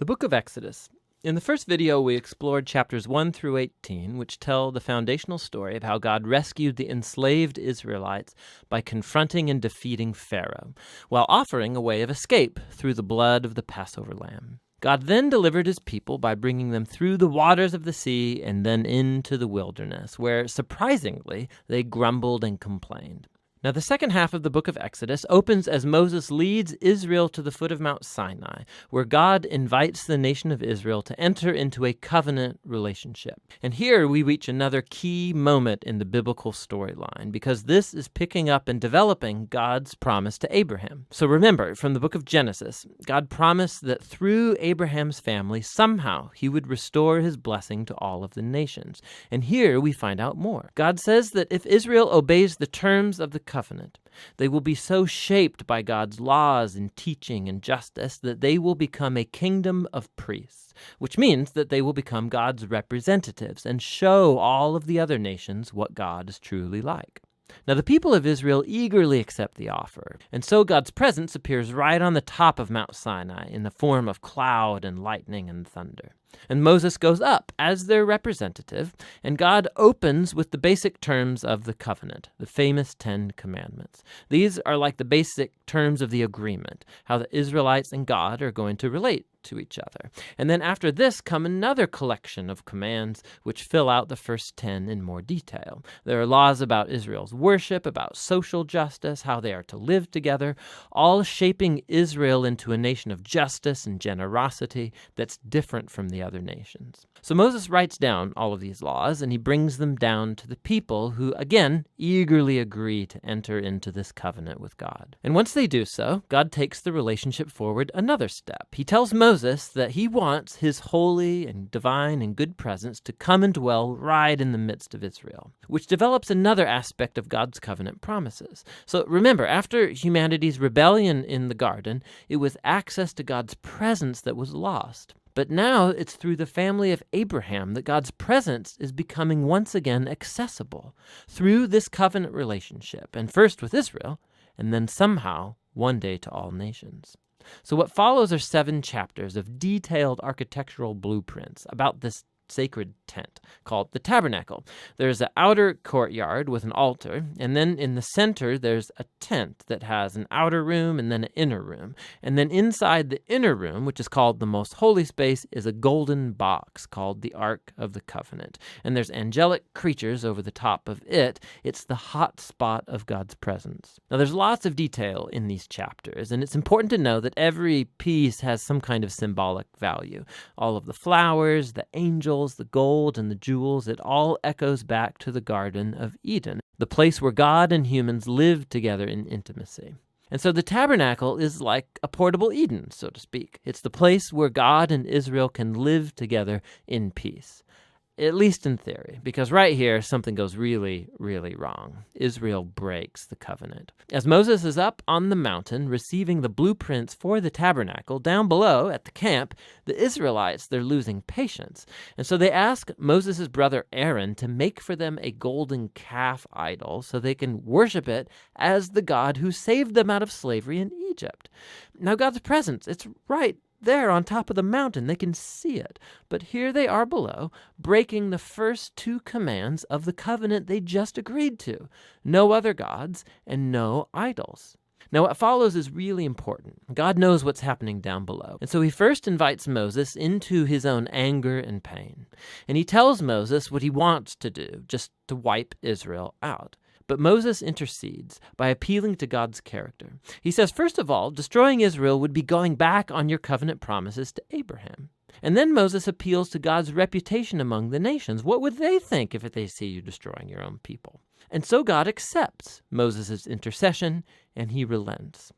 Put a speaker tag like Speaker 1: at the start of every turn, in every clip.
Speaker 1: The book of Exodus. In the first video, we explored chapters 1 through 18, which tell the foundational story of how God rescued the enslaved Israelites by confronting and defeating Pharaoh, while offering a way of escape through the blood of the Passover lamb. God then delivered his people by bringing them through the waters of the sea and then into the wilderness, where, surprisingly, they grumbled and complained. Now, the second half of the book of Exodus opens as Moses leads Israel to the foot of Mount Sinai, where God invites the nation of Israel to enter into a covenant relationship. And here we reach another key moment in the biblical storyline, because this is picking up and developing God's promise to Abraham. So remember, from the book of Genesis, God promised that through Abraham's family, somehow he would restore his blessing to all of the nations. And here we find out more. God says that if Israel obeys the terms of the covenant, they will be so shaped by God's laws and teaching and justice that they will become a kingdom of priests, which means that they will become God's representatives and show all of the other nations what God is truly like. Now, the people of Israel eagerly accept the offer, and so God's presence appears right on the top of Mount Sinai in the form of cloud and lightning and thunder. And Moses goes up as their representative, and God opens with the basic terms of the covenant, the famous 10 Commandments. These are like the basic terms of the agreement, how the Israelites and God are going to relate to each other. And then after this come another collection of commands which fill out the first 10 in more detail. There are laws about Israel's worship, about social justice, how they are to live together, all shaping Israel into a nation of justice and generosity that's different from the other nations. So Moses writes down all of these laws, and he brings them down to the people who, again, eagerly agree to enter into this covenant with God. And once they do so, God takes the relationship forward another step. He tells Moses that he wants his holy and divine and good presence to come and dwell right in the midst of Israel, which develops another aspect of God's covenant promises. So remember, after humanity's rebellion in the garden, it was access to God's presence that was lost. But now it's through the family of Abraham that God's presence is becoming once again accessible through this covenant relationship, and first with Israel, and then somehow one day to all nations. So what follows are 7 chapters of detailed architectural blueprints about this sacred tent called the tabernacle. There's an outer courtyard with an altar, and then in the center there's a tent that has an outer room and then an inner room. And then inside the inner room, which is called the most holy space, is a golden box called the Ark of the Covenant. And there's angelic creatures over the top of it. It's the hot spot of God's presence. Now there's lots of detail in these chapters, and it's important to know that every piece has some kind of symbolic value. All of the flowers, the angels, the gold, and the jewels, it all echoes back to the Garden of Eden, the place where God and humans lived together in intimacy. And so the tabernacle is like a portable Eden, so to speak. It's the place where God and Israel can live together in peace. At least in theory, because right here, something goes really, really wrong. Israel breaks the covenant. As Moses is up on the mountain receiving the blueprints for the tabernacle, down below at the camp, the Israelites, they're losing patience. And so they ask Moses' brother Aaron to make for them a golden calf idol so they can worship it as the God who saved them out of slavery in Egypt. Now God's presence, it's right there on top of the mountain. They can see it. But here they are below, breaking the first 2 commands of the covenant they just agreed to. No other gods and no idols. Now what follows is really important. God knows what's happening down below. And so he first invites Moses into his own anger and pain. And he tells Moses what he wants to do, just to wipe Israel out. But Moses intercedes by appealing to God's character. He says, first of all, destroying Israel would be going back on your covenant promises to Abraham. And then Moses appeals to God's reputation among the nations. What would they think if they see you destroying your own people? And so God accepts Moses' intercession, and he relents.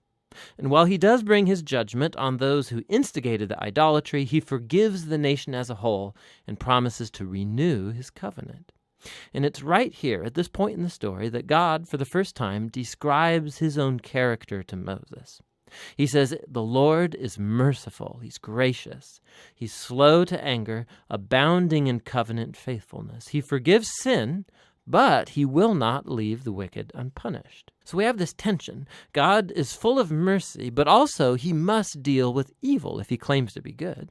Speaker 1: And while he does bring his judgment on those who instigated the idolatry, he forgives the nation as a whole and promises to renew his covenant. And it's right here, at this point in the story, that God, for the first time, describes his own character to Moses. He says, the Lord is merciful, he's gracious, he's slow to anger, abounding in covenant faithfulness. He forgives sin, but he will not leave the wicked unpunished. So we have this tension. God is full of mercy, but also he must deal with evil if he claims to be good.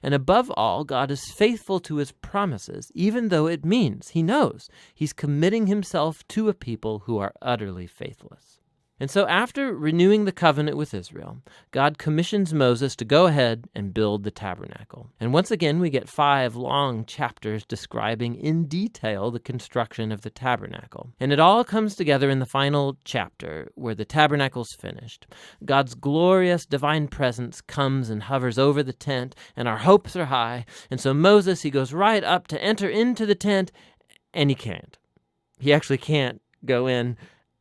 Speaker 1: And above all, God is faithful to his promises, even though it means, he knows, he's committing himself to a people who are utterly faithless. And so after renewing the covenant with Israel, God commissions Moses to go ahead and build the tabernacle. And once again, we get 5 long chapters describing in detail the construction of the tabernacle. And it all comes together in the final chapter where the tabernacle's finished. God's glorious divine presence comes and hovers over the tent, and our hopes are high. And so Moses, he goes right up to enter into the tent, and he can't. He actually can't go in.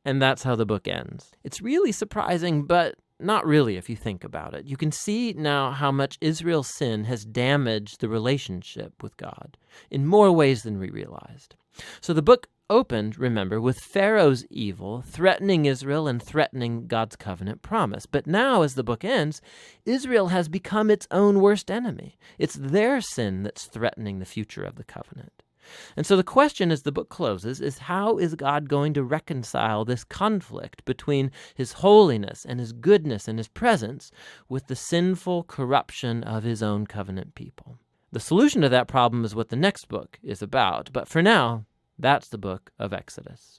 Speaker 1: And that's how the book ends. It's really surprising, but not really if you think about it. You can see now how much Israel's sin has damaged the relationship with God in more ways than we realized. So the book opened, remember, with Pharaoh's evil threatening Israel and threatening God's covenant promise. But now, as the book ends, Israel has become its own worst enemy. It's their sin that's threatening the future of the covenant. And so the question as the book closes is, how is God going to reconcile this conflict between his holiness and his goodness and his presence with the sinful corruption of his own covenant people? The solution to that problem is what the next book is about, but for now, that's the book of Exodus.